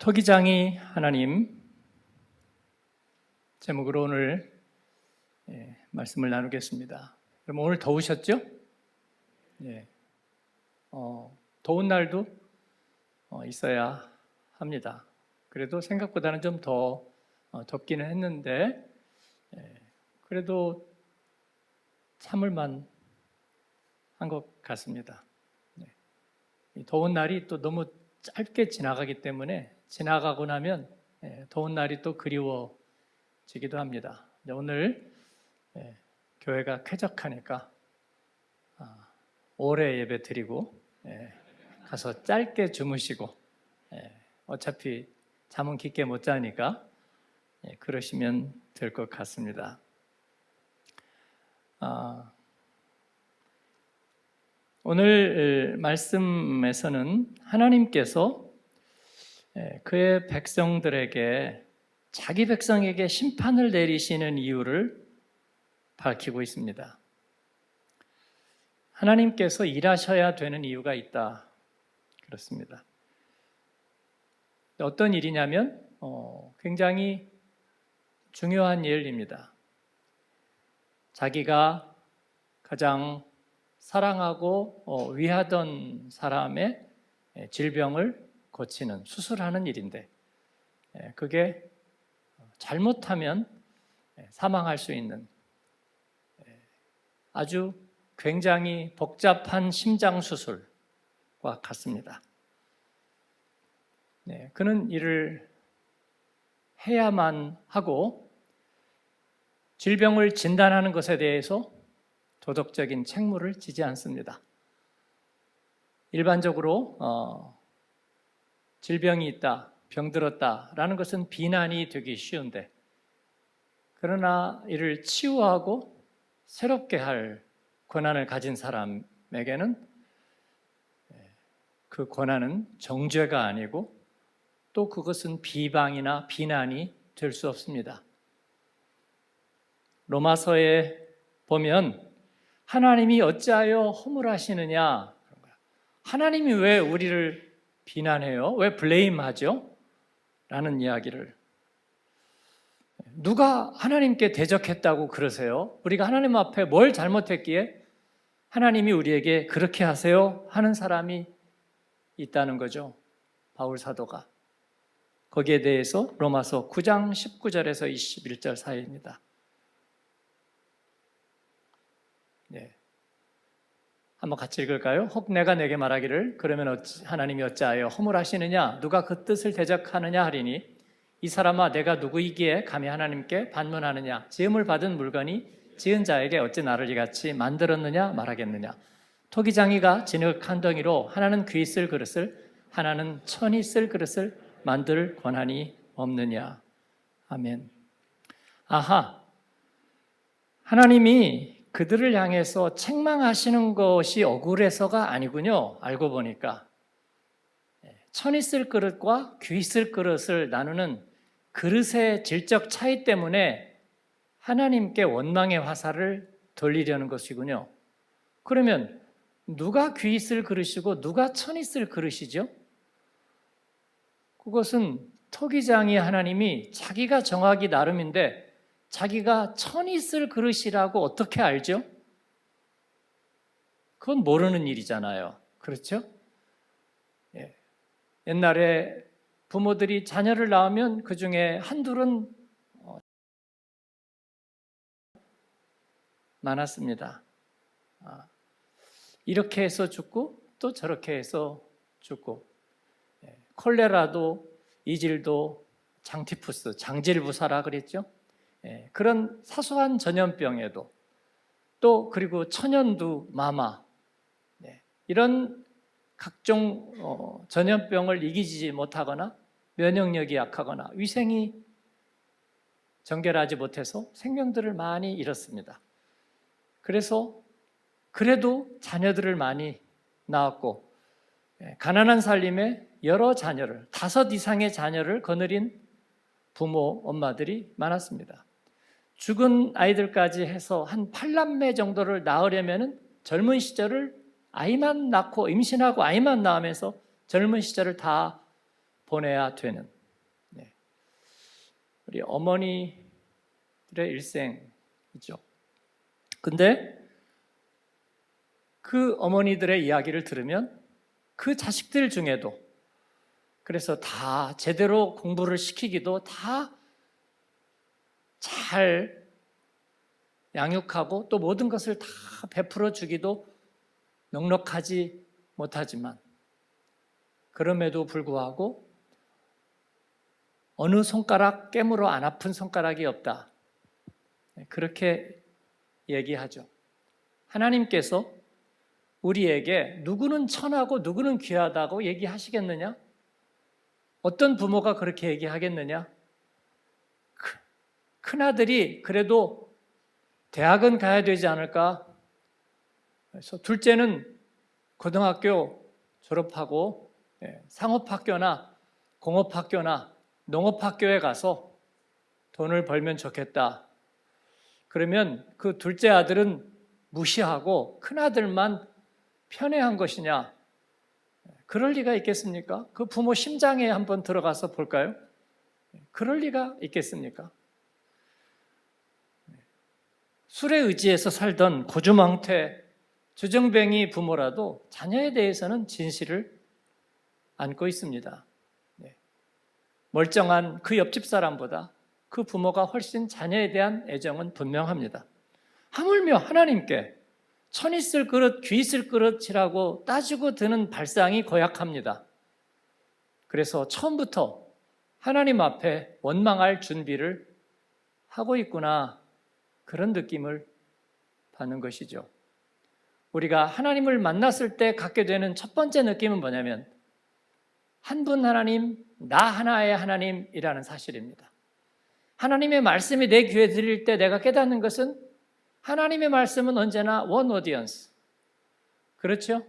토기장이 하나님 제목으로 오늘 말씀을 나누겠습니다. 그럼 오늘 더우셨죠? 예. 더운 날도 있어야 합니다. 그래도 생각보다는 좀 더 덥기는 했는데 그래도 참을만 한 것 같습니다. 이 더운 날이 또 너무 짧게 지나가기 때문에 지나가고 나면 더운 날이 또 그리워지기도 합니다. 오늘 교회가 쾌적하니까 오래 예배 드리고 가서 짧게 주무시고 어차피 잠은 깊게 못 자니까 그러시면 될 것 같습니다. 오늘 말씀에서는 하나님께서 그의 백성들에게 자기 백성에게 심판을 내리시는 이유를 밝히고 있습니다. 하나님께서 일하셔야 되는 이유가 있다. 그렇습니다. 어떤 일이냐면 굉장히 중요한 일입니다. 자기가 가장 사랑하고 위하던 사람의 질병을 고치는, 수술하는 일인데 그게 잘못하면 사망할 수 있는 아주 굉장히 복잡한 심장 수술과 같습니다. 그는 일을 해야만 하고 질병을 진단하는 것에 대해서 도덕적인 책무를 지지 않습니다. 일반적으로 질병이 있다, 병들었다라는 것은 비난이 되기 쉬운데 그러나 이를 치유하고 새롭게 할 권한을 가진 사람에게는 그 권한은 정죄가 아니고 또 그것은 비방이나 비난이 될 수 없습니다. 로마서에 보면 하나님이 어찌하여 허물하시느냐? 하나님이 왜 우리를 비난해요? 왜 블레임하죠? 라는 이야기를. 누가 하나님께 대적했다고 그러세요? 우리가 하나님 앞에 뭘 잘못했기에 하나님이 우리에게 그렇게 하세요? 하는 사람이 있다는 거죠. 바울 사도가. 거기에 대해서 로마서 9장 19절에서 21절 사이입니다. 한번 같이 읽을까요? 혹 내가 내게 말하기를 그러면 하나님이 어찌하여 허물하시느냐? 누가 그 뜻을 대적하느냐 하리니 이 사람아 내가 누구이기에 감히 하나님께 반문하느냐? 지음을 받은 물건이 지은 자에게 어찌 나를 이같이 만들었느냐 말하겠느냐? 토기장이가 진흙 한 덩이로 하나는 귀 쓸 그릇을 하나는 천이 쓸 그릇을 만들 권한이 없느냐? 아멘. 아하, 하나님이 그들을 향해서 책망하시는 것이 억울해서가 아니군요. 알고 보니까 천이 쓸 그릇과 귀 쓸 그릇을 나누는 그릇의 질적 차이 때문에 하나님께 원망의 화살을 돌리려는 것이군요. 그러면 누가 귀 쓸 그릇이고 누가 천이 쓸 그릇이죠? 그것은 토기장이 하나님이 자기가 정하기 나름인데 자기가 천이 쓸 그릇이라고 어떻게 알죠? 그건 모르는 일이잖아요. 그렇죠? 옛날에 부모들이 자녀를 낳으면 그 중에 한둘은 많았습니다. 이렇게 해서 죽고 또 저렇게 해서 죽고 콜레라도 이질도 장티푸스, 장질부사라 그랬죠? 그런 사소한 전염병에도 또 그리고 천연두, 마마 이런 각종 전염병을 이기지 못하거나 면역력이 약하거나 위생이 정결하지 못해서 생명들을 많이 잃었습니다. 그래서 그래도 자녀들을 많이 낳았고 가난한 살림에 여러 자녀를 5 이상의 자녀를 거느린 부모, 엄마들이 많았습니다. 죽은 아이들까지 해서 한 8남매 정도를 낳으려면 젊은 시절을 아이만 낳고 임신하고 아이만 낳으면서 젊은 시절을 다 보내야 되는 우리 어머니들의 일생이죠. 근데 그 어머니들의 이야기를 들으면 그 자식들 중에도, 그래서 다 제대로 공부를 시키기도 다 잘 양육하고 또 모든 것을 다 베풀어 주기도 넉넉하지 못하지만, 그럼에도 불구하고 어느 손가락 깨물어 안 아픈 손가락이 없다, 그렇게 얘기하죠. 하나님께서 우리에게 누구는 천하고 누구는 귀하다고 얘기하시겠느냐? 어떤 부모가 그렇게 얘기하겠느냐? 큰아들이 그래도 대학은 가야 되지 않을까? 그래서 둘째는 고등학교 졸업하고 상업학교나 공업학교나 농업학교에 가서 돈을 벌면 좋겠다. 그러면 그 둘째 아들은 무시하고 큰아들만 편애한 것이냐? 그럴 리가 있겠습니까? 그 부모 심장에 한번 들어가서 볼까요? 그럴 리가 있겠습니까? 술에 의지해서 살던 고주망태, 주정뱅이 부모라도 자녀에 대해서는 진실을 안고 있습니다. 멀쩡한 그 옆집 사람보다 그 부모가 훨씬 자녀에 대한 애정은 분명합니다. 하물며 하나님께 천 있을 그릇, 귀 있을 그릇이라고 따지고 드는 발상이 고약합니다. 그래서 처음부터 하나님 앞에 원망할 준비를 하고 있구나, 그런 느낌을 받는 것이죠. 우리가 하나님을 만났을 때 갖게 되는 첫 번째 느낌은 뭐냐면 한 분 하나님, 나 하나의 하나님이라는 사실입니다. 하나님의 말씀이 내 귀에 들릴 때 내가 깨닫는 것은 하나님의 말씀은 언제나 원 오디언스, 그렇죠?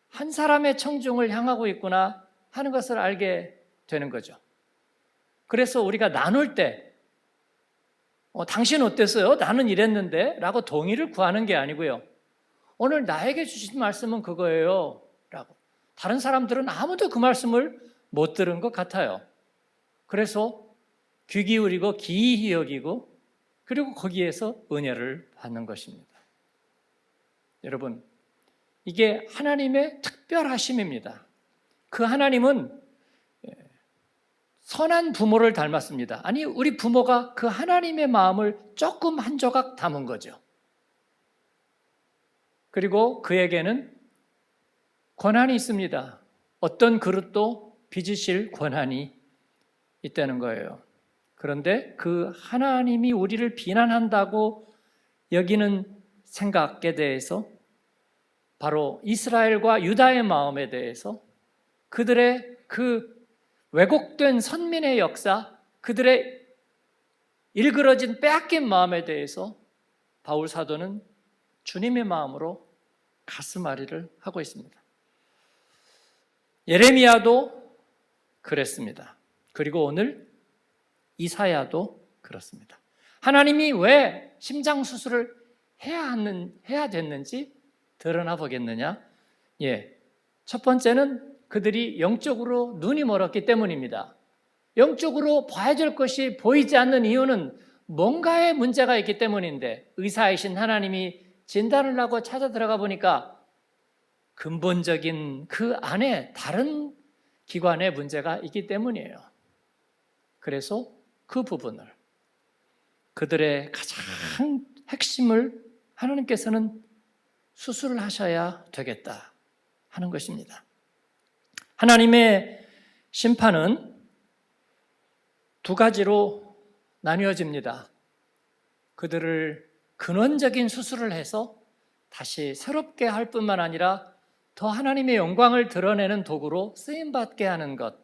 한 사람의 청중을 향하고 있구나 하는 것을 알게 되는 거죠. 그래서 우리가 나눌 때 당신 어땠어요? 나는 이랬는데 라고 동의를 구하는 게 아니고요, 오늘 나에게 주신 말씀은 그거예요 라고. 다른 사람들은 아무도 그 말씀을 못 들은 것 같아요. 그래서 귀 기울이고 기이히 여기고, 그리고 거기에서 은혜를 받는 것입니다. 여러분, 이게 하나님의 특별하심입니다. 그 하나님은 선한 부모를 닮았습니다. 아니, 우리 부모가 그 하나님의 마음을 조금 한 조각 담은 거죠. 그리고 그에게는 권한이 있습니다. 어떤 그릇도 빚으실 권한이 있다는 거예요. 그런데 그 하나님이 우리를 비난한다고 여기는 생각에 대해서, 바로 이스라엘과 유다의 마음에 대해서, 그들의 그 왜곡된 선민의 역사, 그들의 일그러진 빼앗긴 마음에 대해서 바울 사도는 주님의 마음으로 가슴앓이를 하고 있습니다. 예레미야도 그랬습니다. 그리고 오늘 이사야도 그렇습니다. 하나님이 왜 심장 수술을 해야 됐는지 드러나 보겠느냐? 첫 번째는 그들이 영적으로 눈이 멀었기 때문입니다. 영적으로 봐야 될 것이 보이지 않는 이유는 뭔가의 문제가 있기 때문인데, 의사이신 하나님이 진단을 하고 찾아 들어가 보니까 근본적인 그 안에 다른 기관의 문제가 있기 때문이에요. 그래서 그 부분을, 그들의 가장 핵심을 하나님께서는 수술을 하셔야 되겠다 하는 것입니다. 하나님의 심판은 두 가지로 나뉘어집니다. 그들을 근원적인 수술을 해서 다시 새롭게 할 뿐만 아니라 더 하나님의 영광을 드러내는 도구로 쓰임받게 하는 것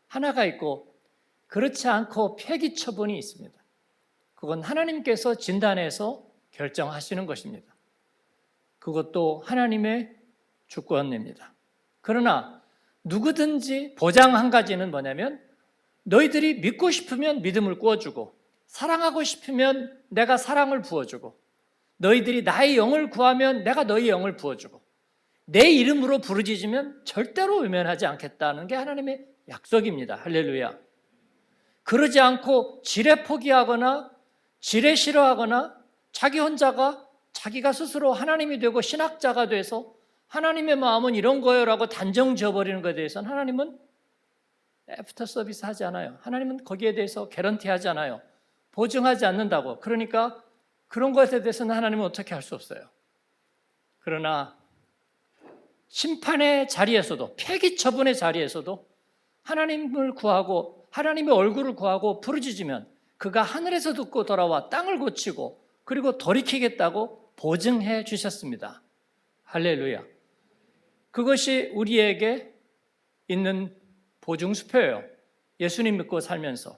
하나가 있고, 그렇지 않고 폐기 처분이 있습니다. 그건 하나님께서 진단해서 결정하시는 것입니다. 그것도 하나님의 주권입니다. 그러나 누구든지 보장 한 가지는 뭐냐면, 너희들이 믿고 싶으면 믿음을 구워주고, 사랑하고 싶으면 내가 사랑을 부어주고, 너희들이 나의 영을 구하면 내가 너희 영을 부어주고, 내 이름으로 부르짖으면 절대로 외면하지 않겠다는 게 하나님의 약속입니다. 할렐루야. 그러지 않고 지레 포기하거나 지레 싫어하거나 자기 혼자가 자기가 스스로 하나님이 되고 신학자가 돼서 하나님의 마음은 이런 거예요라고 단정 지어버리는 것에 대해서는 하나님은 애프터 서비스 하지 않아요. 하나님은 거기에 대해서 개런티 하지 않아요. 보증하지 않는다고. 그러니까 그런 것에 대해서는 하나님은 어떻게 할 수 없어요. 그러나 심판의 자리에서도, 폐기 처분의 자리에서도 하나님을 구하고 하나님의 얼굴을 구하고 부르짖으면 그가 하늘에서 듣고 돌아와 땅을 고치고 그리고 돌이키겠다고 보증해 주셨습니다. 할렐루야. 그것이 우리에게 있는 보증수표예요. 예수님 믿고 살면서.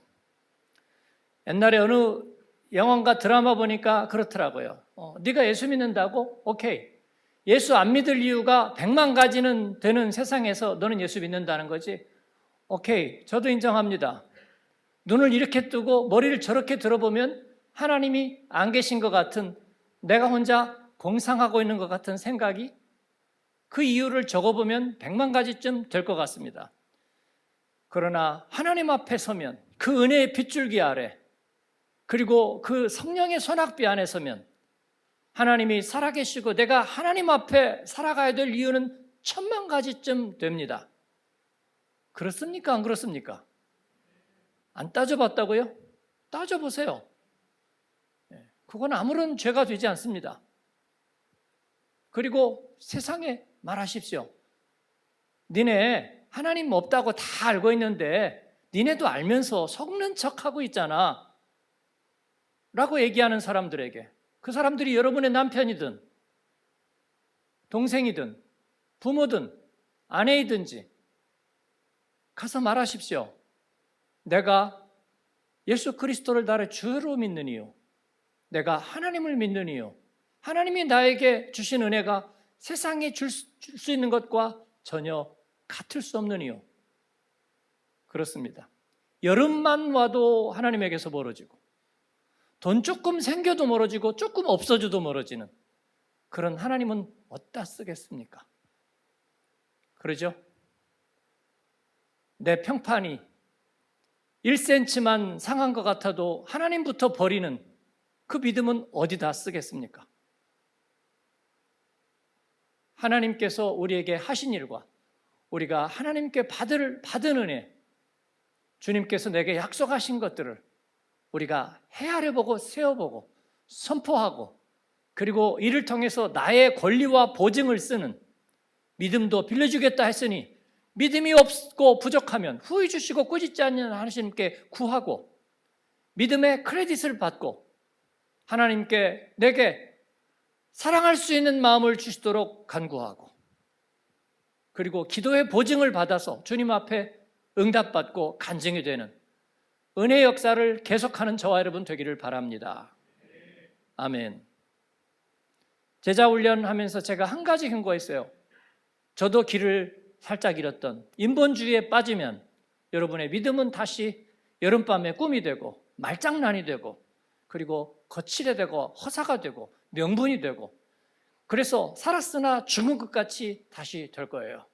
옛날에 어느 영화인가 드라마 보니까 그렇더라고요. 네가 예수 믿는다고? 오케이. 예수 안 믿을 이유가 100만 가지는 되는 세상에서 너는 예수 믿는다는 거지. 오케이. 저도 인정합니다. 눈을 이렇게 뜨고 머리를 저렇게 들어보면 하나님이 안 계신 것 같은, 내가 혼자 공상하고 있는 것 같은 생각이 그 이유를 적어보면 100만 가지쯤 될 것 같습니다. 그러나 하나님 앞에 서면 그 은혜의 빗줄기 아래 그리고 그 성령의 손학비 안에 서면 하나님이 살아계시고 내가 하나님 앞에 살아가야 될 이유는 1000만 가지쯤 됩니다. 그렇습니까? 안 그렇습니까? 안 따져봤다고요? 따져보세요. 그건 아무런 죄가 되지 않습니다. 그리고 세상에 말하십시오. 니네 하나님 없다고 다 알고 있는데 니네도 알면서 속는 척하고 있잖아 라고 얘기하는 사람들에게, 그 사람들이 여러분의 남편이든 동생이든 부모든 아내이든지 가서 말하십시오. 내가 예수 그리스도를 나를 주로 믿는 이유, 내가 하나님을 믿는 이유, 하나님이 나에게 주신 은혜가 세상에 줄 수 있는 것과 전혀 같을 수 없는 이유. 그렇습니다. 여름만 와도 하나님에게서 멀어지고 돈 조금 생겨도 멀어지고 조금 없어져도 멀어지는 그런 하나님은 어디다 쓰겠습니까? 그러죠? 내 평판이 1cm만 상한 것 같아도 하나님부터 버리는 그 믿음은 어디다 쓰겠습니까? 하나님께서 우리에게 하신 일과 우리가 하나님께 받은 은혜, 주님께서 내게 약속하신 것들을 우리가 헤아려보고 세어보고 선포하고 그리고 이를 통해서 나의 권리와 보증을 쓰는 믿음도 빌려주겠다 했으니 믿음이 없고 부족하면 후히 주시고 꾸짖지 않는 하나님께 구하고 믿음의 크레딧을 받고 하나님께 내게 사랑할 수 있는 마음을 주시도록 간구하고 그리고 기도의 보증을 받아서 주님 앞에 응답받고 간증이 되는 은혜의 역사를 계속하는 저와 여러분 되기를 바랍니다. 아멘. 제자 훈련하면서 제가 한 가지 경고했어요. 저도 길을 살짝 잃었던 인본주의에 빠지면 여러분의 믿음은 다시 여름밤의 꿈이 되고 말장난이 되고 그리고 거칠어되고 허사가 되고 명분이 되고 그래서 살았으나 죽은 것 같이 다시 될 거예요.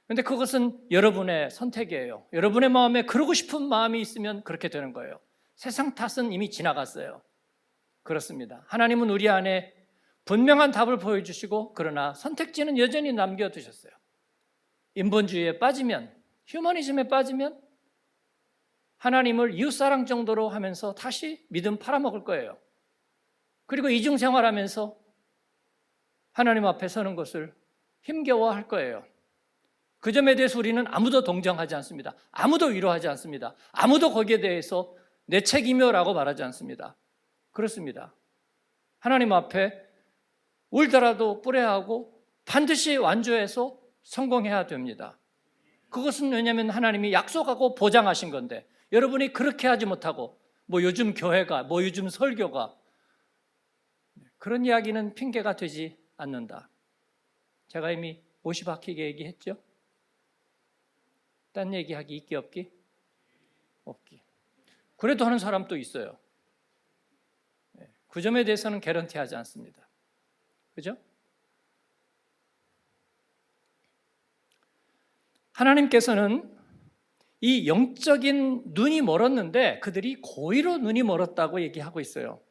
그런데 그것은 여러분의 선택이에요. 여러분의 마음에 그러고 싶은 마음이 있으면 그렇게 되는 거예요. 세상 탓은 이미 지나갔어요. 그렇습니다. 하나님은 우리 안에 분명한 답을 보여주시고 그러나 선택지는 여전히 남겨두셨어요. 인본주의에 빠지면, 휴머니즘에 빠지면 하나님을 이웃사랑 정도로 하면서 다시 믿음 팔아먹을 거예요. 그리고 이중생활하면서 하나님 앞에 서는 것을 힘겨워할 거예요. 그 점에 대해서 우리는 아무도 동정하지 않습니다. 아무도 위로하지 않습니다. 아무도 거기에 대해서 내 책임이요라고 말하지 않습니다. 그렇습니다. 하나님 앞에 울더라도 뿌려하고 반드시 완주해서 성공해야 됩니다. 그것은 왜냐하면 하나님이 약속하고 보장하신 건데 여러분이 그렇게 하지 못하고 요즘 교회가 요즘 설교가 그런 이야기는 핑계가 되지 않는다. 제가 이미 50바퀴게 얘기했죠. 딴 얘기하기 있기 없기? 없기. 그래도 하는 사람도 있어요. 그 점에 대해서는 개런티하지 않습니다. 그죠? 하나님께서는 이 영적인 눈이 멀었는데 그들이 고의로 눈이 멀었다고 얘기하고 있어요.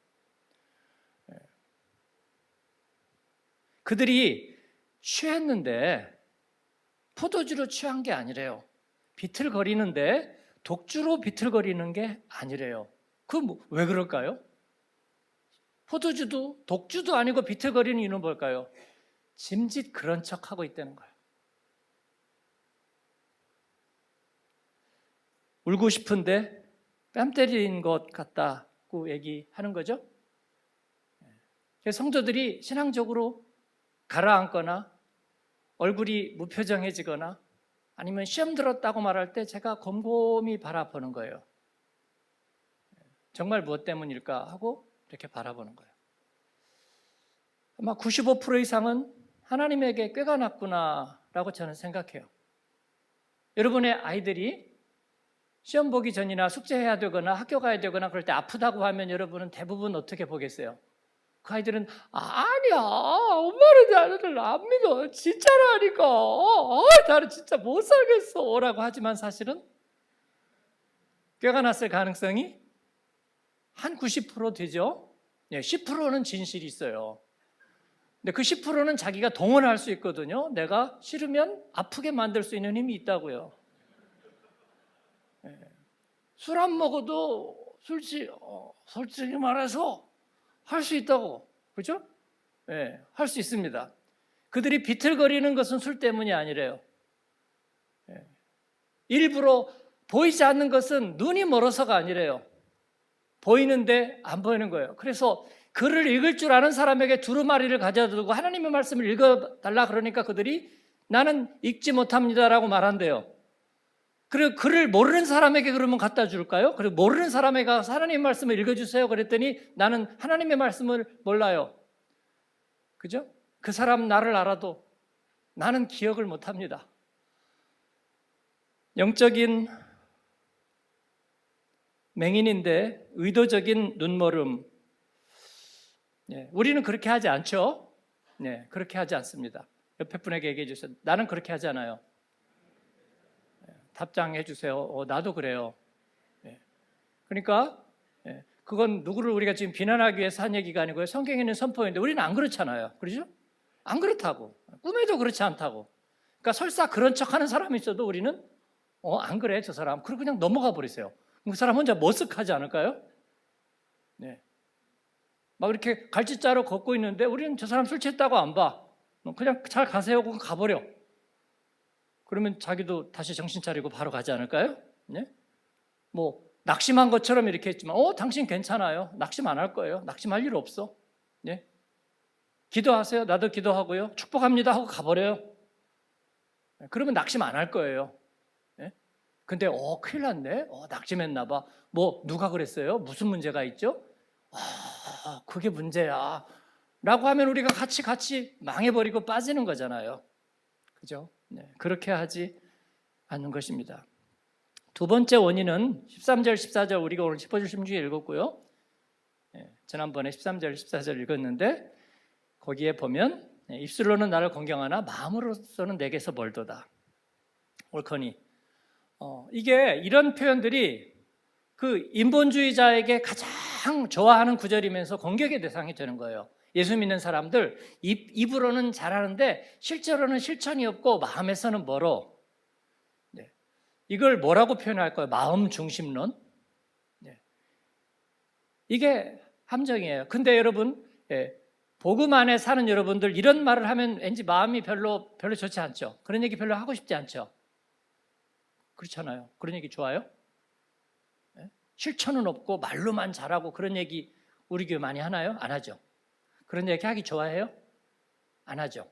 그들이 취했는데 포도주로 취한 게 아니래요. 비틀거리는데 독주로 비틀거리는 게 아니래요. 왜 그럴까요? 포도주도 독주도 아니고 비틀거리는 이유는 뭘까요? 짐짓 그런 척하고 있다는 거예요. 울고 싶은데 뺨 때린 것 같다고 얘기하는 거죠. 성도들이 신앙적으로 가라앉거나 얼굴이 무표정해지거나 아니면 시험 들었다고 말할 때 제가 곰곰이 바라보는 거예요. 정말 무엇 때문일까 하고 이렇게 바라보는 거예요. 아마 95% 이상은 하나님에게 꾀가 났구나라고 저는 생각해요. 여러분의 아이들이 시험 보기 전이나 숙제해야 되거나 학교 가야 되거나 그럴 때 아프다고 하면 여러분은 대부분 어떻게 보겠어요? 그 아이들은 아니야, 엄마는 나를 안 믿어, 진짜라니까, 나는 진짜 못 살겠어 라고 하지만 사실은 꾀가 났을 가능성이 한 90% 되죠. 10%는 진실이 있어요. 근데 그 10%는 자기가 동원할 수 있거든요. 내가 싫으면 아프게 만들 수 있는 힘이 있다고요. 술 안 먹어도 솔직히 말해서 할 수 있다고. 그죠? 할 수 있습니다. 그들이 비틀거리는 것은 술 때문이 아니래요. 일부러 보이지 않는 것은 눈이 멀어서가 아니래요. 보이는데 안 보이는 거예요. 그래서 글을 읽을 줄 아는 사람에게 두루마리를 가져두고 하나님의 말씀을 읽어달라 그러니까 그들이 나는 읽지 못합니다라고 말한대요. 그리고 글을 모르는 사람에게 그러면 갖다 줄까요? 그리고 모르는 사람에게 가서 하나님의 말씀을 읽어주세요 그랬더니 나는 하나님의 말씀을 몰라요. 그죠? 그 사람 나를 알아도 나는 기억을 못합니다. 영적인 맹인인데 의도적인 눈멀음. 우리는 그렇게 하지 않죠? 그렇게 하지 않습니다. 옆에 분에게 얘기해 주세요. 나는 그렇게 하지 않아요. 답장해 주세요. 나도 그래요. 그러니까 그건 누구를 우리가 지금 비난하기 위해서 한 얘기가 아니고요. 성경에 있는 선포인데 우리는 안 그렇잖아요. 그렇죠? 안 그렇다고. 꿈에도 그렇지 않다고. 그러니까 설사 그런 척하는 사람이 있어도 우리는 안 그래 저 사람. 그리고 그냥 넘어가 버리세요. 그 사람 혼자 머쓱하지 않을까요? 막 이렇게 갈짓자로 걷고 있는데 우리는 저 사람 술 취했다고 안 봐. 그냥 잘 가세요 하고 가버려. 그러면 자기도 다시 정신 차리고 바로 가지 않을까요? 뭐 낙심한 것처럼 이렇게 했지만 당신 괜찮아요. 낙심 안 할 거예요. 낙심할 일 없어. 기도하세요. 나도 기도하고요. 축복합니다 하고 가버려요. 그러면 낙심 안 할 거예요. 근데 큰일 났네. 낙심했나 봐. 뭐 누가 그랬어요? 무슨 문제가 있죠? 그게 문제야 라고 하면 우리가 같이 망해버리고 빠지는 거잖아요. 그죠? 그렇게 하지 않는 것입니다. 두 번째 원인은 13절 14절 우리가 오늘 짚어주신 중에 읽었고요. 지난번에 13절 14절 읽었는데 거기에 보면 입술로는 나를 공경하나 마음으로서는 내게서 멀도다. 옳거니 이게 이런 표현들이 그 인본주의자에게 가장 좋아하는 구절이면서 공격의 대상이 되는 거예요. 예수 믿는 사람들 입으로는 잘하는데 실제로는 실천이 없고 마음에서는 멀어. 이걸 뭐라고 표현할 거예요? 마음 중심론. 이게 함정이에요. 근데 여러분 복음 안에 사는 여러분들 이런 말을 하면 왠지 마음이 별로 좋지 않죠. 그런 얘기 별로 하고 싶지 않죠. 그렇잖아요. 그런 얘기 좋아요? 실천은 없고 말로만 잘하고 그런 얘기 우리 교회 많이 하나요? 안 하죠. 그런 얘기 하기 좋아해요? 안 하죠.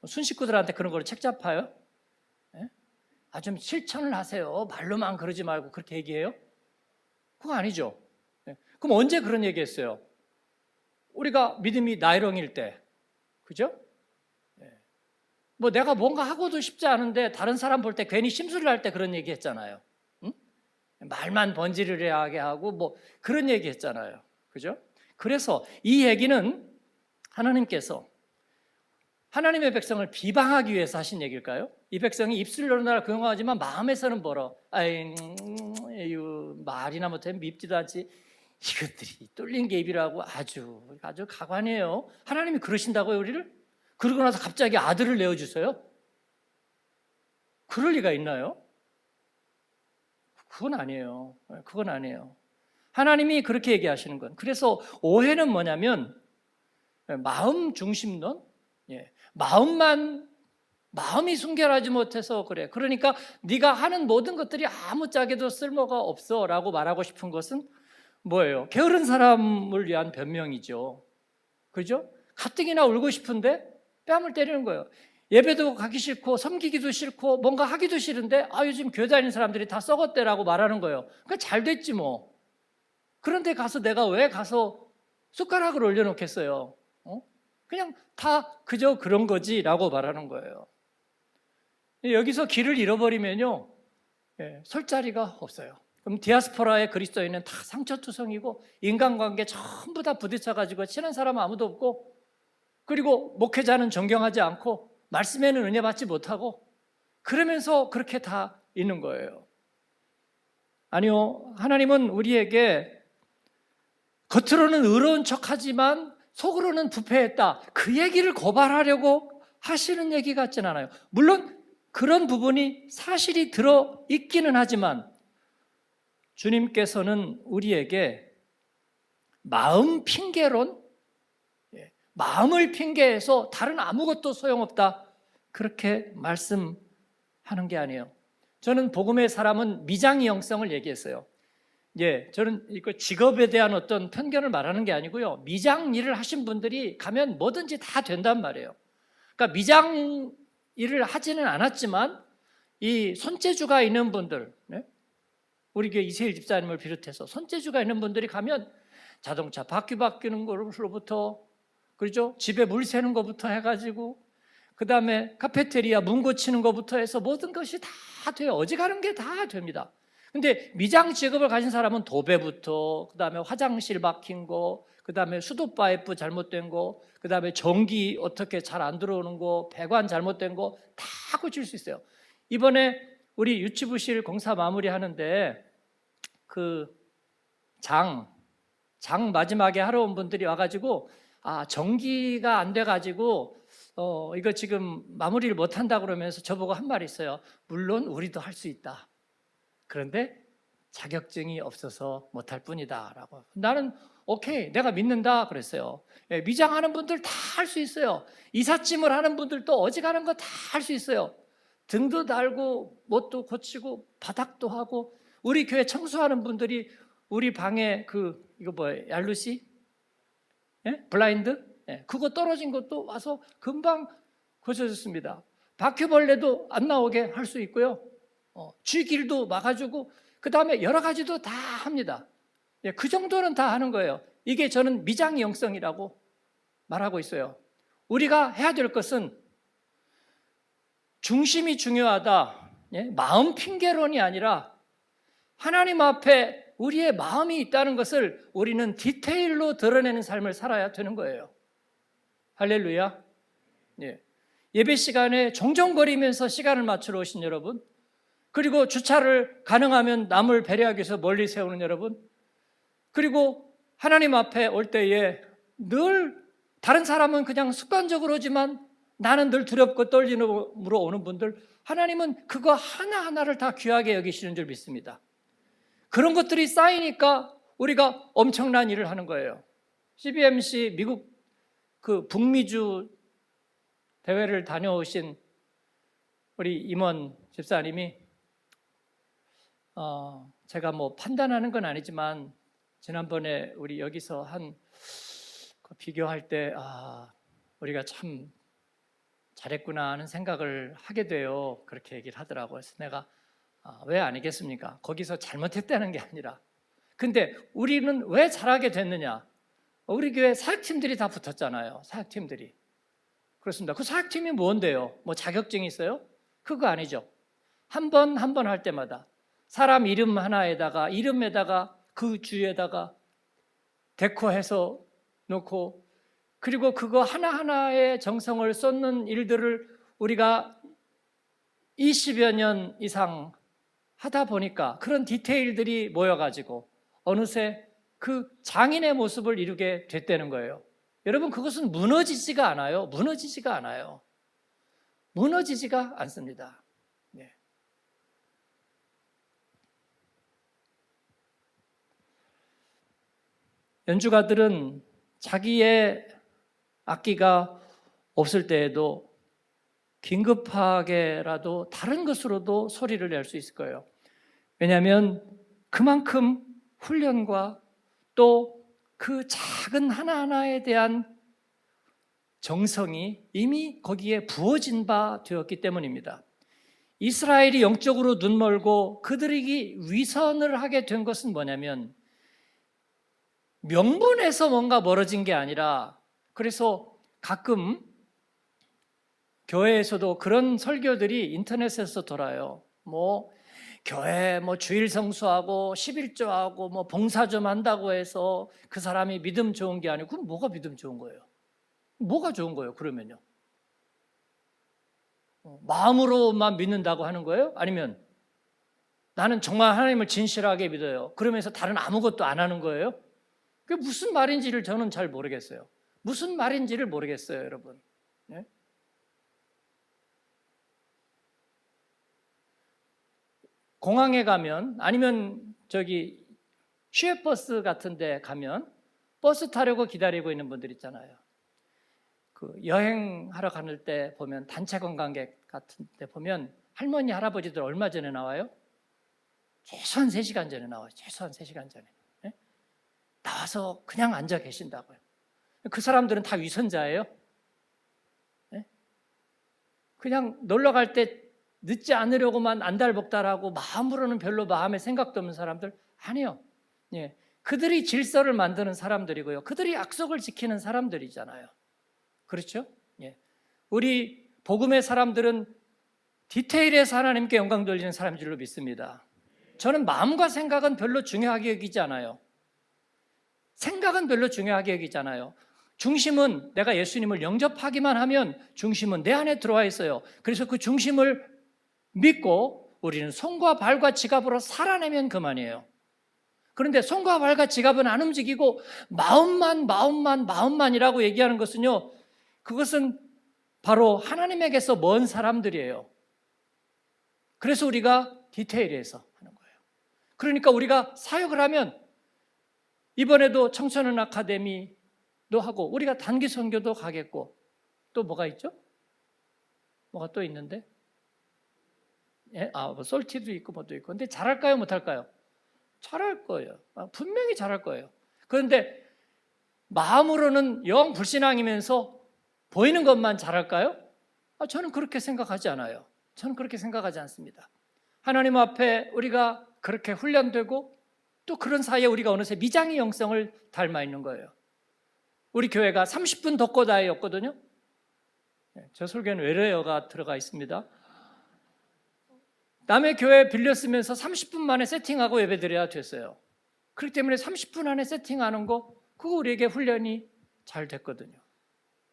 순식구들한테 그런 걸 책잡아요? 좀 실천을 하세요. 말로만 그러지 말고 그렇게 얘기해요? 그거 아니죠. 그럼 언제 그런 얘기 했어요? 우리가 믿음이 나이롱일 때. 그죠? 뭐 내가 뭔가 하고도 싶지 않은데 다른 사람 볼 때 괜히 심술을 할 때 그런 얘기 했잖아요. 말만 번지르르하게 하고 뭐 그런 얘기 했잖아요. 그죠? 그래서 이 얘기는 하나님께서 하나님의 백성을 비방하기 위해서 하신 얘기일까요? 이 백성이 입술로는 나를 긍휼하지만 마음에서는 멀어. 말이나 못하면 밉지도 않지. 이것들이 뚫린 게 입이라고 아주 가관이에요. 하나님이 그러신다고요, 우리를? 그러고 나서 갑자기 아들을 내어주세요? 그럴 리가 있나요? 그건 아니에요. 그건 아니에요. 하나님이 그렇게 얘기하시는 건, 그래서 오해는 뭐냐면 마음 중심론, 마음이 순결하지 못해서 그래. 그러니까 네가 하는 모든 것들이 아무짝에도 쓸모가 없어라고 말하고 싶은 것은 뭐예요? 게으른 사람을 위한 변명이죠. 그죠? 가뜩이나 울고 싶은데 뺨을 때리는 거예요. 예배도 가기 싫고 섬기기도 싫고 뭔가 하기도 싫은데 요즘 교회 다니는 사람들이 다 썩었대라고 말하는 거예요. 그러니까 잘 됐지 뭐. 그런데 가서 내가 왜 가서 숟가락을 올려놓겠어요? 그냥 다 그저 그런 거지라고 말하는 거예요. 여기서 길을 잃어버리면요, 설 자리가 없어요. 그럼 디아스포라의 그리스도인은 다 상처투성이고 인간관계 전부 다 부딪혀가지고 친한 사람 아무도 없고, 그리고 목회자는 존경하지 않고 말씀에는 은혜 받지 못하고, 그러면서 그렇게 다 있는 거예요. 아니요, 하나님은 우리에게 겉으로는 의로운 척하지만 속으로는 부패했다, 그 얘기를 고발하려고 하시는 얘기 같진 않아요. 물론 그런 부분이 사실이 들어있기는 하지만 주님께서는 우리에게 마음 핑계론, 마음을 핑계해서 다른 아무것도 소용없다, 그렇게 말씀하는 게 아니에요. 저는 복음의 사람은 미장이 영성을 얘기했어요. 저는 이거 직업에 대한 어떤 편견을 말하는 게 아니고요, 미장 일을 하신 분들이 가면 뭐든지 다 된단 말이에요. 그러니까 미장 일을 하지는 않았지만 이 손재주가 있는 분들, 우리 교회 이세일 집사님을 비롯해서 손재주가 있는 분들이 가면 자동차 바퀴 바뀌는 거로부터, 그렇죠? 집에 물 새는 것부터 해가지고, 그 다음에 카페테리아 문 고치는 것부터 해서 모든 것이 다 돼요. 어지간한 게 다 됩니다. 근데 미장 직업을 가진 사람은 도배부터, 그 다음에 화장실 막힌 거, 그 다음에 수도 파이프 잘못된 거, 그 다음에 전기 어떻게 잘 안 들어오는 거, 배관 잘못된 거 다 고칠 수 있어요. 이번에 우리 유치부실 공사 마무리하는데 장 마지막에 하러 온 분들이 와가지고 전기가 안 돼가지고 이거 지금 마무리를 못한다 그러면서 저보고 한 말이 있어요. 물론 우리도 할 수 있다. 그런데 자격증이 없어서 못할 뿐이다 라고. 나는 오케이, 내가 믿는다 그랬어요. 미장하는 분들 다 할 수 있어요. 이삿짐을 하는 분들도 어지간한 거 다 할 수 있어요. 등도 달고 못도 고치고 바닥도 하고, 우리 교회 청소하는 분들이 우리 방에 이거 뭐예요? 얄루시? 블라인드? 그거 떨어진 것도 와서 금방 고쳐졌습니다. 바퀴벌레도 안 나오게 할 수 있고요. 쥐길도 막아주고, 그 다음에 여러 가지도 다 합니다. 그 정도는 다 하는 거예요. 이게 저는 미장 영성이라고 말하고 있어요. 우리가 해야 될 것은 중심이 중요하다, 마음 핑계론이 아니라 하나님 앞에 우리의 마음이 있다는 것을 우리는 디테일로 드러내는 삶을 살아야 되는 거예요. 할렐루야. 예배 시간에 종종거리면서 시간을 맞추러 오신 여러분, 그리고 주차를 가능하면 남을 배려하기 위해서 멀리 세우는 여러분, 그리고 하나님 앞에 올 때에 늘 다른 사람은 그냥 습관적으로 오지만 나는 늘 두렵고 떨림으로 오는 분들, 하나님은 그거 하나하나를 다 귀하게 여기시는 줄 믿습니다. 그런 것들이 쌓이니까 우리가 엄청난 일을 하는 거예요. CBMC 미국 북미주 대회를 다녀오신 우리 임원 집사님이 제가 뭐 판단하는 건 아니지만 지난번에 우리 여기서 비교할 때 우리가 참 잘했구나 하는 생각을 하게 돼요. 그렇게 얘기를 하더라고요. 그래서 내가 왜 아니겠습니까? 거기서 잘못했다는 게 아니라, 근데 우리는 왜 잘하게 됐느냐? 우리 교회 사역팀들이 다 붙었잖아요. 사역팀들이. 그렇습니다. 그 사역팀이 뭔데요? 뭐 자격증이 있어요? 그거 아니죠. 한 번 할 때마다 사람 이름에다가 그 주에다가 데코해서 놓고, 그리고 그거 하나하나의 정성을 쏟는 일들을 우리가 20여 년 이상 하다 보니까 그런 디테일들이 모여가지고 어느새 그 장인의 모습을 이루게 됐다는 거예요. 여러분, 그것은 무너지지가 않아요. 무너지지가 않아요. 무너지지가 않습니다. 네. 연주가들은 자기의 악기가 없을 때에도 긴급하게라도 다른 것으로도 소리를 낼 수 있을 거예요. 왜냐하면 그만큼 훈련과 또 그 작은 하나하나에 대한 정성이 이미 거기에 부어진 바 되었기 때문입니다. 이스라엘이 영적으로 눈멀고 그들이 위선을 하게 된 것은 뭐냐면 명분에서 뭔가 멀어진 게 아니라, 그래서 가끔 교회에서도 그런 설교들이 인터넷에서 돌아요. 교회 주일 성수하고 11조하고 봉사 좀 한다고 해서 그 사람이 믿음 좋은 게 아니고, 그럼 뭐가 믿음 좋은 거예요? 뭐가 좋은 거예요, 그러면요? 마음으로만 믿는다고 하는 거예요? 아니면 나는 정말 하나님을 진실하게 믿어요, 그러면서 다른 아무것도 안 하는 거예요? 그게 무슨 말인지를 저는 잘 모르겠어요. 무슨 말인지를 모르겠어요, 여러분. 네? 공항에 가면, 아니면 시외버스 같은 데 가면 버스 타려고 기다리고 있는 분들 있잖아요. 그 여행하러 가는 때 보면, 단체 관광객 같은 데 보면 할머니, 할아버지들 얼마 전에 나와요? 최소한 3시간 전에 나와요. 최소한 3시간 전에. 네? 나와서 그냥 앉아 계신다고요. 그 사람들은 다 위선자예요? 네? 그냥 놀러 갈 때 늦지 않으려고만 안달복달하고 마음으로는 별로 마음에 생각도 없는 사람들? 아니요. 예. 그들이 질서를 만드는 사람들이고요. 그들이 약속을 지키는 사람들이잖아요. 그렇죠? 예. 우리 복음의 사람들은 디테일에서 하나님께 영광 돌리는 사람인 줄로 믿습니다. 저는 마음과 생각은 별로 중요하게 여기지 않아요. 생각은 별로 중요하게 여기지 않아요. 중심은 내가 예수님을 영접하기만 하면 중심은 내 안에 들어와 있어요. 그래서 그 중심을 믿고 우리는 손과 발과 지갑으로 살아내면 그만이에요. 그런데 손과 발과 지갑은 안 움직이고 마음만이라고 얘기하는 것은요, 그것은 바로 하나님에게서 먼 사람들이에요. 그래서 우리가 디테일에서 하는 거예요. 그러니까 우리가 사역을 하면, 이번에도 청소년 아카데미도 하고 우리가 단기 선교도 가겠고, 또 뭐가 있죠? 뭐가 또 있는데? 솔티도 있고 뭐도 있고. 근데 잘할까요, 못할까요? 잘할 거예요. 분명히 잘할 거예요. 그런데 마음으로는 영 불신앙이면서 보이는 것만 잘할까요? 저는 그렇게 생각하지 않아요. 저는 그렇게 생각하지 않습니다. 하나님 앞에 우리가 그렇게 훈련되고, 또 그런 사이에 우리가 어느새 미장의 영성을 닮아 있는 거예요. 우리 교회가 30분 덕고다이였거든요. 저 설교는 외래어가 들어가 있습니다. 남의 교회 빌려 쓰면서 30분 만에 세팅하고 예배드려야 됐어요. 그렇기 때문에 30분 안에 세팅하는 거, 그거 우리에게 훈련이 잘 됐거든요.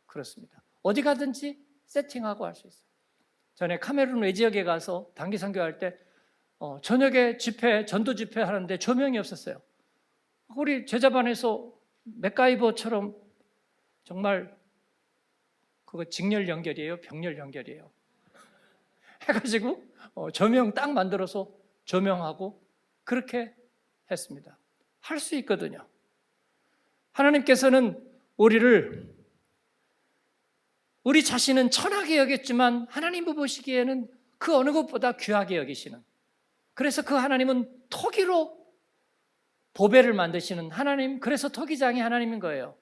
그렇습니다. 어디 가든지 세팅하고 할 수 있어요. 전에 카메룬 외지역에 가서 단기 선교할 때 저녁에 전도 집회 하는데 조명이 없었어요. 우리 제자반에서 맥가이버처럼, 정말 그거 직렬 연결이에요, 병렬 연결이에요, 해가지고 조명 딱 만들어서 조명하고 그렇게 했습니다. 할 수 있거든요. 하나님께서는 우리 자신은 천하게 여겼지만 하나님 보시기에는 그 어느 것보다 귀하게 여기시는, 그래서 그 하나님은 토기로 보배를 만드시는 하나님, 그래서 토기장이 하나님인 거예요.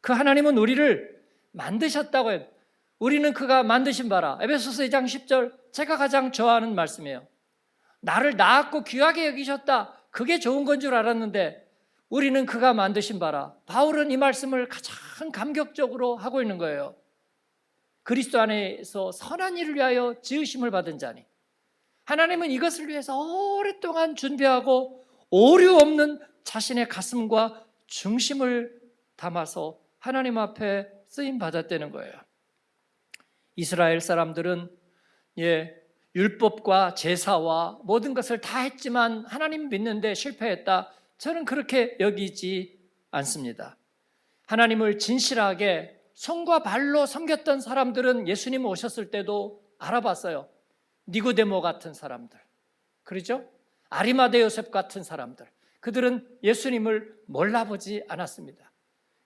그 하나님은 우리를 만드셨다고 해요. 우리는 그가 만드신 바라. 에베소서 2장 10절, 제가 가장 좋아하는 말씀이에요. 나를 낳았고 귀하게 여기셨다. 그게 좋은 건 줄 알았는데 우리는 그가 만드신 바라. 바울은 이 말씀을 가장 감격적으로 하고 있는 거예요. 그리스도 안에서 선한 일을 위하여 지으심을 받은 자니, 하나님은 이것을 위해서 오랫동안 준비하고 오류 없는 자신의 가슴과 중심을 담아서 하나님 앞에 쓰임 받았다는 거예요. 이스라엘 사람들은 율법과 제사와 모든 것을 다 했지만 하나님 믿는데 실패했다. 저는 그렇게 여기지 않습니다. 하나님을 진실하게 손과 발로 섬겼던 사람들은 예수님 오셨을 때도 알아봤어요. 니고데모 같은 사람들, 그렇죠? 아리마대 요셉 같은 사람들, 그들은 예수님을 몰라보지 않았습니다.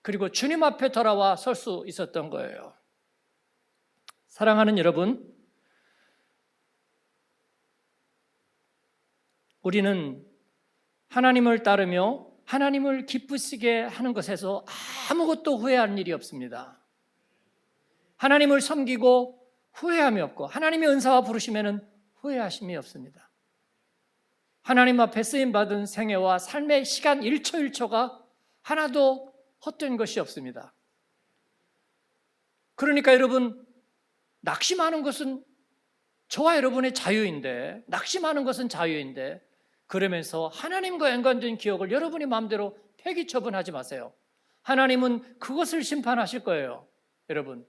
그리고 주님 앞에 돌아와 설 수 있었던 거예요. 사랑하는 여러분, 우리는 하나님을 따르며 하나님을 기쁘시게 하는 것에서 아무것도 후회할 일이 없습니다. 하나님을 섬기고 후회함이 없고 하나님의 은사와 부르시면 후회하심이 없습니다. 하나님 앞에 쓰임받은 생애와 삶의 시간 1초 1초가 하나도 헛된 것이 없습니다. 그러니까 여러분, 낙심하는 것은 저와 여러분의 자유인데, 낙심하는 것은 자유인데, 그러면서 하나님과 연관된 기억을 여러분이 마음대로 폐기 처분하지 마세요. 하나님은 그것을 심판하실 거예요. 여러분,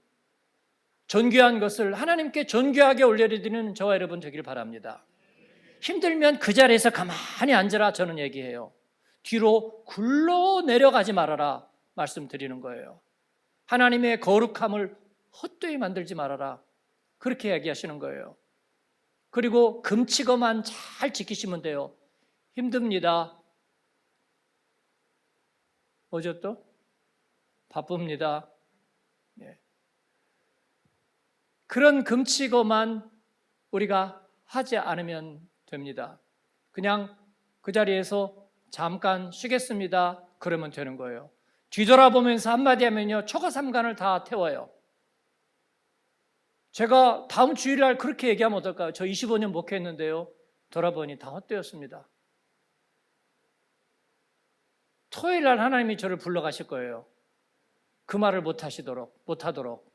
존귀한 것을 하나님께 존귀하게 올려드리는 저와 여러분 되길 바랍니다. 힘들면 그 자리에서 가만히 앉으라 저는 얘기해요. 뒤로 굴러 내려가지 말아라 말씀드리는 거예요. 하나님의 거룩함을 헛되이 만들지 말아라 그렇게 얘기하시는 거예요. 그리고 금치거만 잘 지키시면 돼요. 힘듭니다. 뭐죠 또? 바쁩니다. 그런 금치거만 우리가 하지 않으면 됩니다. 그냥 그 자리에서 잠깐 쉬겠습니다. 그러면 되는 거예요. 뒤돌아보면서 한마디 하면요, 초가삼간을 다 태워요. 제가 다음 주일날 그렇게 얘기하면 어떨까요? 저 25년 목회했는데요, 돌아보니 다 헛되었습니다. 토요일날 하나님이 저를 불러가실 거예요. 그 말을 못하도록.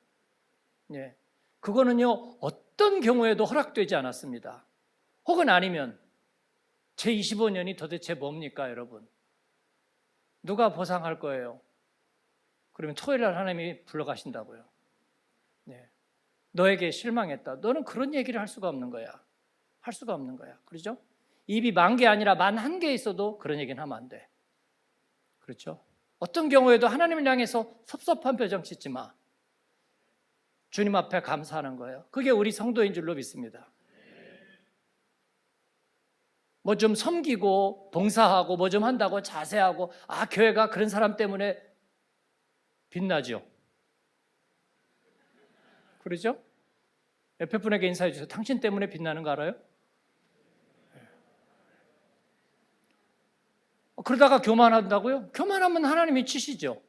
예. 그거는요, 어떤 경우에도 허락되지 않았습니다. 혹은 아니면 제 25년이 도대체 뭡니까, 여러분? 누가 보상할 거예요? 그러면 토요일날 하나님이 불러가신다고요. 네. 너에게 실망했다. 너는 그런 얘기를 할 수가 없는 거야. 할 수가 없는 거야. 그렇죠? 입이 10,000개 아니라 11,000개 있어도 그런 얘기는 하면 안 돼. 그렇죠? 어떤 경우에도 하나님을 향해서 섭섭한 표정 짓지 마. 주님 앞에 감사하는 거예요. 그게 우리 성도인 줄로 믿습니다. 뭐 좀 섬기고 봉사하고 뭐 좀 한다고 자세하고 교회가 그런 사람 때문에 빛나죠. 그러죠? 옆에 분에게 인사해 주세요. 당신 때문에 빛나는 거 알아요? 그러다가 교만한다고요? 교만하면 하나님이 치시죠.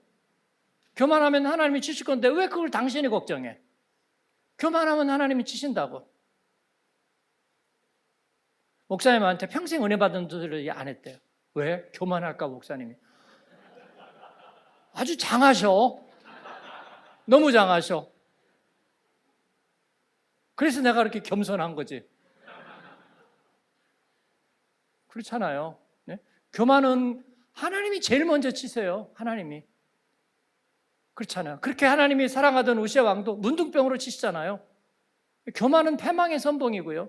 교만하면 하나님이 치실 건데 왜 그걸 당신이 걱정해? 교만하면 하나님이 치신다고. 목사님한테 평생 은혜 받은 분들이 안 했대요. 왜? 교만할까 목사님이. 아주 장하셔. 너무 장하셔. 그래서 내가 그렇게 겸손한 거지. 그렇잖아요. 네? 교만은 하나님이 제일 먼저 치세요. 하나님이. 그렇잖아요. 그렇게 하나님이 사랑하던 우시아 왕도 문둥병으로 치시잖아요. 교만은 패망의 선봉이고요.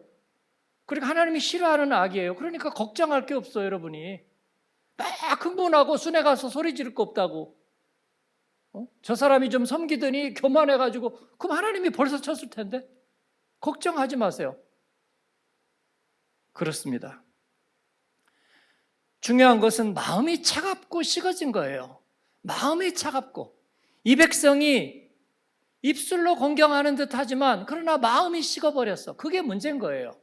그러니까 하나님이 싫어하는 악이에요. 그러니까 걱정할 게 없어요, 여러분이. 막 흥분하고 순회 가서 소리 지를 거 없다고. 저 사람이 좀 섬기더니 교만해가지고 그럼 하나님이 벌써 쳤을 텐데. 걱정하지 마세요. 그렇습니다. 중요한 것은 마음이 차갑고 식어진 거예요. 마음이 차갑고. 이 백성이 입술로 공경하는 듯 하지만 그러나 마음이 식어버렸어. 그게 문제인 거예요.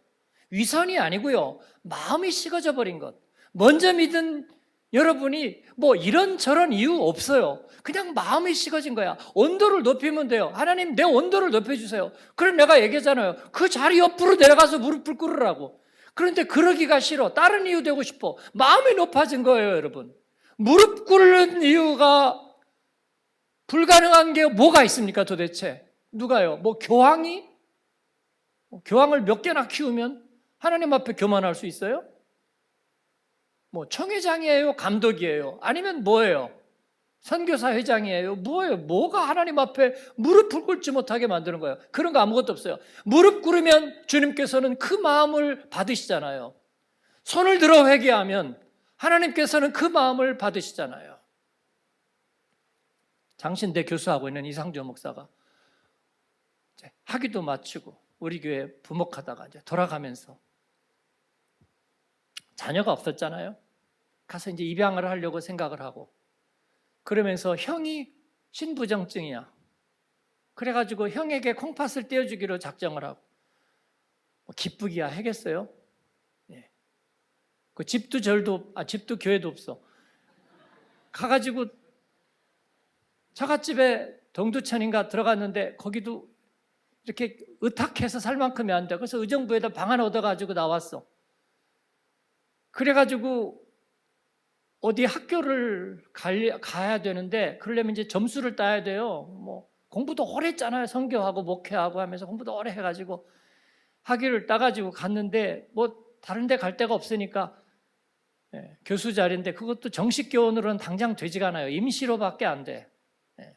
위선이 아니고요. 마음이 식어져 버린 것. 먼저 믿은 여러분이 뭐 이런저런 이유 없어요. 그냥 마음이 식어진 거야. 온도를 높이면 돼요. 하나님 내 온도를 높여주세요. 그럼 내가 얘기하잖아요. 그 자리 옆으로 내려가서 무릎을 꿇으라고. 그런데 그러기가 싫어. 다른 이유 되고 싶어. 마음이 높아진 거예요, 여러분. 무릎 꿇는 이유가 불가능한 게 뭐가 있습니까, 도대체? 누가요? 뭐 교황이? 교황을 몇 개나 키우면 하나님 앞에 교만할 수 있어요? 뭐 청회장이에요? 감독이에요? 아니면 뭐예요? 선교사 회장이에요. 뭐예요? 뭐가 하나님 앞에 무릎을 꿇지 못하게 만드는 거예요? 그런 거 아무것도 없어요. 무릎 꿇으면 주님께서는 그 마음을 받으시잖아요. 손을 들어 회개하면 하나님께서는 그 마음을 받으시잖아요. 장신대 교수하고 있는 이상조 목사가 학위도 마치고 우리 교회 부목하다가 이제 돌아가면서 자녀가 없었잖아요. 가서 이제 입양을 하려고 생각을 하고, 그러면서 형이 신부정증이야. 그래가지고 형에게 콩팥을 떼어주기로 작정을 하고, 기쁘기야 하겠어요? 예. 그 집도 집도 교회도 없어. 가가지고 처갓집에 동두천인가 들어갔는데 거기도 이렇게 의탁해서 살 만큼이 안 돼. 그래서 의정부에다 방 하나 얻어가지고 나왔어. 그래가지고 어디 학교를 가야 되는데, 그러려면 이제 점수를 따야 돼요. 뭐 공부도 오래 했잖아요. 선교하고 목회하고 하면서 공부도 오래 해가지고 학위를 따가지고 갔는데, 뭐 다른 데 갈 데가 없으니까 교수 자리인데 그것도 정식 교원으로는 당장 되지가 않아요. 임시로밖에 안 돼.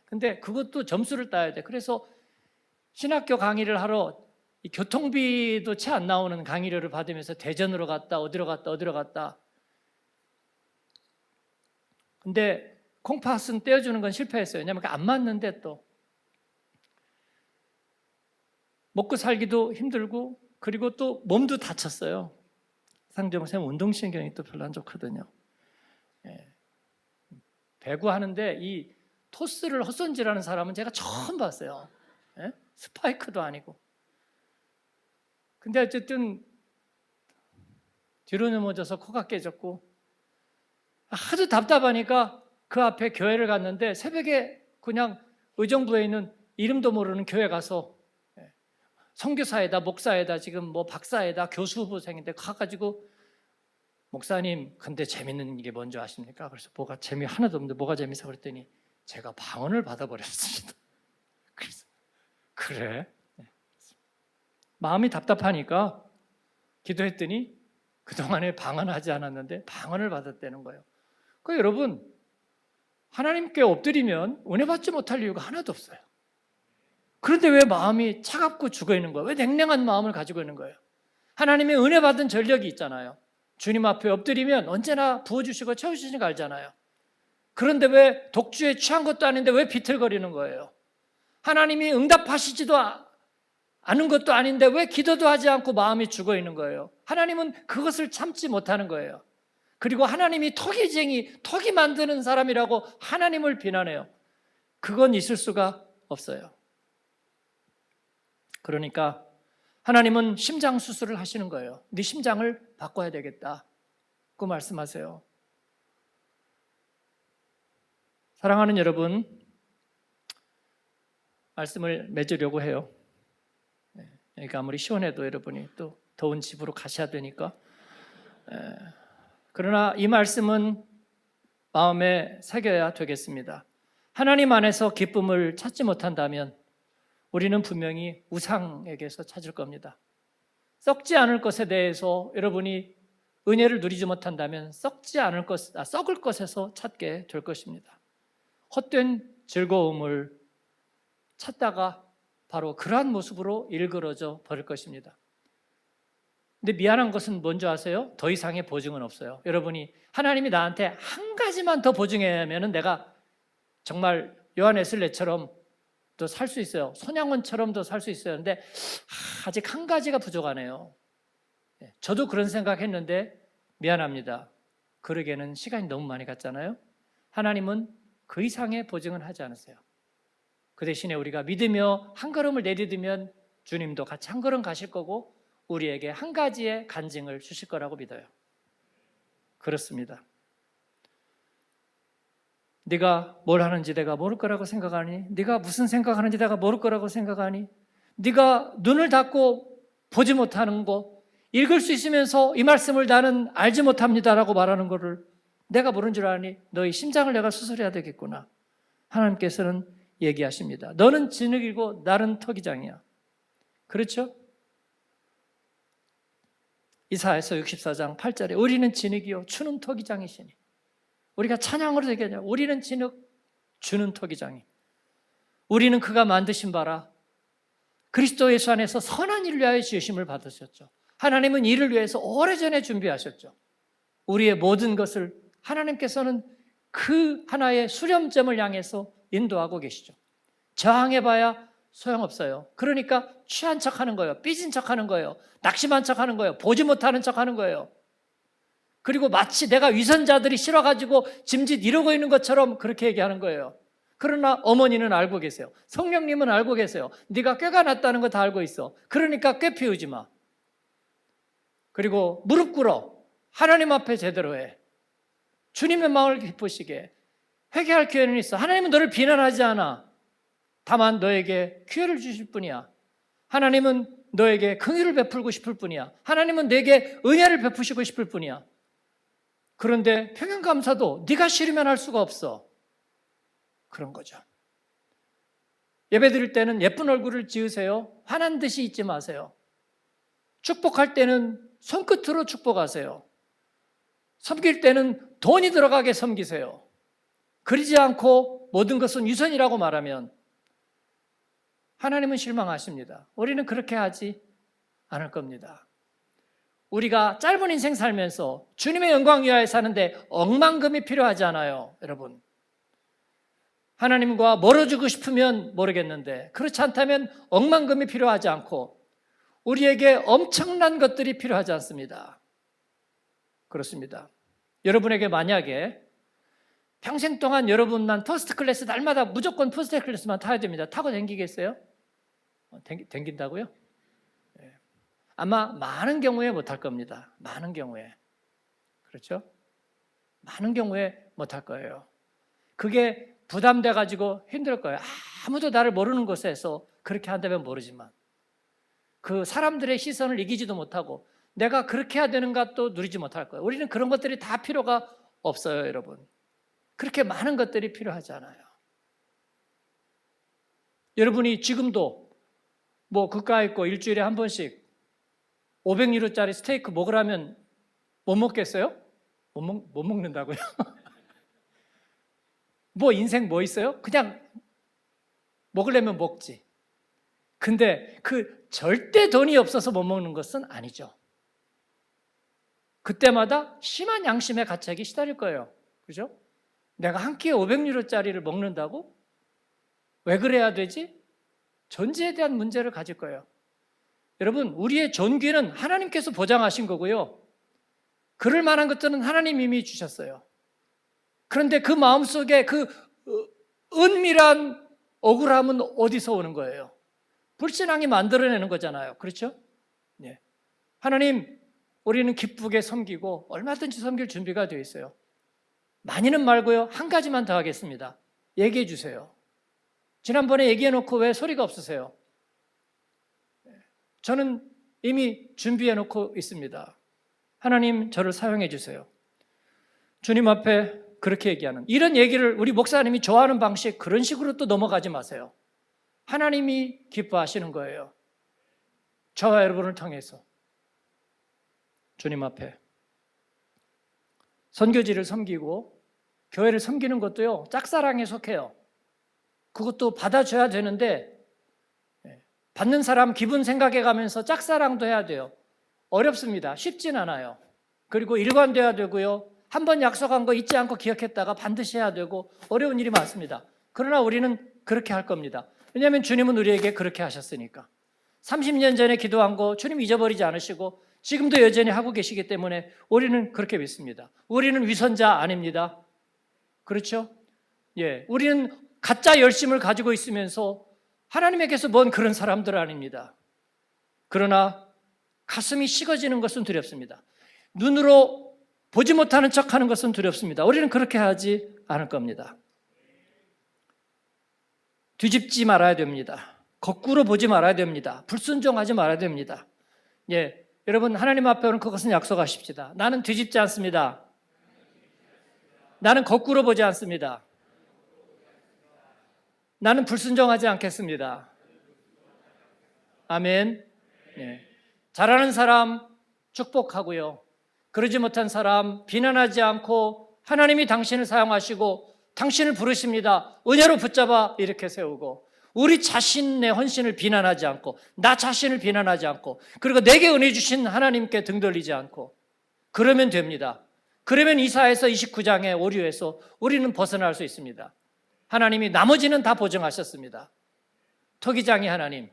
근데 그것도 점수를 따야 돼. 그래서 신학교 강의를 하러 교통비도 채 안 나오는 강의료를 받으면서 대전으로 갔다 어디로 갔다. 근데 콩팥은 떼어주는 건 실패했어요. 왜냐하면 안 맞는데 또 먹고 살기도 힘들고, 그리고 또 몸도 다쳤어요. 상정 쌤 운동신경이 또 별로 안 좋거든요. 배구하는데 이 토스를 헛손질하는 사람은 제가 처음 봤어요. 스파이크도 아니고. 근데 어쨌든 뒤로 넘어져서 코가 깨졌고, 하도 답답하니까 그 앞에 교회를 갔는데, 새벽에 그냥 의정부에 있는 이름도 모르는 교회 가서 선교사에다 목사에다 지금 뭐 박사에다 교수 후보생인데 가가지고, 목사님 근데 재밌는 게 뭔지 아십니까? 그래서 뭐가 재미 하나도 없는데 뭐가 재밌어 그랬더니 제가 방언을 받아버렸습니다. 그래서 그래? 마음이 답답하니까 기도했더니 그동안에 방언하지 않았는데 방언을 받았다는 거예요. 그러니까 여러분, 하나님께 엎드리면 은혜 받지 못할 이유가 하나도 없어요. 그런데 왜 마음이 차갑고 죽어 있는 거예요? 왜 냉랭한 마음을 가지고 있는 거예요? 하나님의 은혜 받은 전력이 있잖아요. 주님 앞에 엎드리면 언제나 부어주시고 채워주시는 거 알잖아요. 그런데 왜 독주에 취한 것도 아닌데 왜 비틀거리는 거예요? 하나님이 응답하시지도 않은 것도 아닌데 왜 기도도 하지 않고 마음이 죽어 있는 거예요? 하나님은 그것을 참지 못하는 거예요. 그리고 하나님이 턱이 만드는 사람이라고 하나님을 비난해요. 그건 있을 수가 없어요. 그러니까 하나님은 심장 수술을 하시는 거예요. 네 심장을 바꿔야 되겠다. 그 말씀하세요. 사랑하는 여러분, 말씀을 맺으려고 해요. 여기가 아무리 시원해도 여러분이 또 더운 집으로 가셔야 되니까. 그러나 이 말씀은 마음에 새겨야 되겠습니다. 하나님 안에서 기쁨을 찾지 못한다면 우리는 분명히 우상에게서 찾을 겁니다. 썩지 않을 것에 대해서 여러분이 은혜를 누리지 못한다면 썩을 것에서 찾게 될 것입니다. 헛된 즐거움을 찾다가 바로 그러한 모습으로 일그러져 버릴 것입니다. 근데 미안한 것은 뭔지 아세요? 더 이상의 보증은 없어요. 여러분이 하나님이 나한테 한 가지만 더 보증하면 내가 정말 요한에슬레처럼 또 살 수 있어요. 손양원처럼도 살 수 있어요. 근데 아직 한 가지가 부족하네요. 저도 그런 생각했는데 미안합니다. 그러기에는 시간이 너무 많이 갔잖아요. 하나님은 그 이상의 보증은 하지 않으세요. 그 대신에 우리가 믿으며 한 걸음을 내디디면 주님도 같이 한 걸음 가실 거고 우리에게 한 가지의 간증을 주실 거라고 믿어요. 그렇습니다. 네가 뭘 하는지 내가 모를 거라고 생각하니? 네가 무슨 생각하는지 내가 모를 거라고 생각하니? 네가 눈을 닫고 보지 못하는 거, 읽을 수 있으면서 이 말씀을 나는 알지 못합니다라고 말하는 거를 내가 모르는 줄 아니? 너희 심장을 내가 수술해야 되겠구나. 하나님께서는 얘기하십니다. 너는 진흙이고 나는 토기장이야. 그렇죠? 이사야서 64장 8절에 우리는 진흙이요 주는 토기장이시니. 우리가 찬양으로 얘기하냐. 우리는 진흙, 주는 토기장이. 우리는 그가 만드신 바라 그리스도 예수 안에서 선한 일을 위하여 지으심을 받으셨죠. 하나님은 이를 위해서 오래전에 준비하셨죠. 우리의 모든 것을 하나님께서는 그 하나의 수렴점을 향해서 인도하고 계시죠. 저항해봐야 소용없어요. 그러니까 취한 척하는 거예요. 삐진 척하는 거예요. 낙심한 척하는 거예요. 보지 못하는 척하는 거예요. 그리고 마치 내가 위선자들이 싫어가지고 짐짓 이러고 있는 것처럼 그렇게 얘기하는 거예요. 그러나 어머니는 알고 계세요. 성령님은 알고 계세요. 네가 꾀가 났다는 거 다 알고 있어. 그러니까 꾀 피우지 마. 그리고 무릎 꿇어. 하나님 앞에 제대로 해. 주님의 마음을 기쁘시게. 회개할 기회는 있어. 하나님은 너를 비난하지 않아. 다만 너에게 기회를 주실 뿐이야. 하나님은 너에게 긍휼을 베풀고 싶을 뿐이야. 하나님은 내게 은혜를 베푸시고 싶을 뿐이야. 그런데 평행감사도 네가 싫으면 할 수가 없어. 그런 거죠. 예배 드릴 때는 예쁜 얼굴을 지으세요. 화난 듯이 있지 마세요. 축복할 때는 손끝으로 축복하세요. 섬길 때는 돈이 들어가게 섬기세요. 그러지 않고 모든 것은 유선이라고 말하면 하나님은 실망하십니다. 우리는 그렇게 하지 않을 겁니다. 우리가 짧은 인생 살면서 주님의 영광 위하여 사는데 억만금이 필요하지 않아요, 여러분. 하나님과 멀어지고 싶으면 모르겠는데 그렇지 않다면 억만금이 필요하지 않고 우리에게 엄청난 것들이 필요하지 않습니다. 그렇습니다. 여러분에게 만약에 평생 동안 여러분만 퍼스트 클래스 날마다 무조건 퍼스트 클래스만 타야 됩니다. 타고 다니겠어요? 다닌다고요? 아마 많은 경우에 못할 겁니다. 많은 경우에. 그렇죠? 많은 경우에 못할 거예요. 그게 부담돼 가지고 힘들 거예요. 아무도 나를 모르는 곳에서 그렇게 한다면 모르지만 그 사람들의 시선을 이기지도 못하고 내가 그렇게 해야 되는가 또 누리지 못할 거예요. 우리는 그런 것들이 다 필요가 없어요, 여러분. 그렇게 많은 것들이 필요하지 않아요. 여러분이 지금도 뭐 국가 있고 일주일에 한 번씩 500유로짜리 스테이크 먹으라면 못 먹겠어요? 못 먹는다고요? 뭐 인생 뭐 있어요? 그냥 먹으려면 먹지. 근데 그 절대 돈이 없어서 못 먹는 것은 아니죠. 그때마다 심한 양심의 가책이 시달릴 거예요. 그죠? 내가 한 끼에 500유로짜리를 먹는다고? 왜 그래야 되지? 존재에 대한 문제를 가질 거예요. 여러분, 우리의 존귀는 하나님께서 보장하신 거고요. 그럴 만한 것들은 하나님 이미 주셨어요. 그런데 그 마음속에 그 은밀한 억울함은 어디서 오는 거예요? 불신앙이 만들어내는 거잖아요. 그렇죠? 네. 하나님, 우리는 기쁘게 섬기고 얼마든지 섬길 준비가 되어 있어요. 많이는 말고요. 한 가지만 더 하겠습니다. 얘기해 주세요. 지난번에 얘기해 놓고 왜 소리가 없으세요? 저는 이미 준비해 놓고 있습니다. 하나님, 저를 사용해 주세요. 주님 앞에 그렇게 얘기하는 이런 얘기를 우리 목사님이 좋아하는 방식 그런 식으로 또 넘어가지 마세요. 하나님이 기뻐하시는 거예요. 저와 여러분을 통해서 주님 앞에 선교지를 섬기고 교회를 섬기는 것도요, 짝사랑에 속해요. 그것도 받아줘야 되는데 받는 사람 기분 생각해 가면서 짝사랑도 해야 돼요. 어렵습니다. 쉽진 않아요. 그리고 일관돼야 되고요. 한번 약속한 거 잊지 않고 기억했다가 반드시 해야 되고 어려운 일이 많습니다. 그러나 우리는 그렇게 할 겁니다. 왜냐하면 주님은 우리에게 그렇게 하셨으니까. 30년 전에 기도한 거 주님 잊어버리지 않으시고 지금도 여전히 하고 계시기 때문에 우리는 그렇게 믿습니다. 우리는 위선자 아닙니다. 그렇죠? 예, 우리는 가짜 열심을 가지고 있으면서 하나님에게서 먼 그런 사람들 아닙니다. 그러나 가슴이 식어지는 것은 두렵습니다. 눈으로 보지 못하는 척하는 것은 두렵습니다. 우리는 그렇게 하지 않을 겁니다. 뒤집지 말아야 됩니다. 거꾸로 보지 말아야 됩니다. 불순종하지 말아야 됩니다. 예, 여러분 하나님 앞에 오는 그것은 약속하십시다. 나는 뒤집지 않습니다. 나는 거꾸로 보지 않습니다. 나는 불순종하지 않겠습니다. 아멘. 예. 잘하는 사람 축복하고요. 그러지 못한 사람 비난하지 않고 하나님이 당신을 사용하시고 당신을 부르십니다. 은혜로 붙잡아 이렇게 세우고 우리 자신의 헌신을 비난하지 않고 나 자신을 비난하지 않고 그리고 내게 은혜 주신 하나님께 등 돌리지 않고 그러면 됩니다. 그러면 이사야서 29장의 오류에서 우리는 벗어날 수 있습니다. 하나님이 나머지는 다 보증하셨습니다. 토기장의 하나님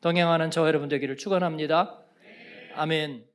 동행하는 저와 여러분 되기를 축원합니다. 아멘.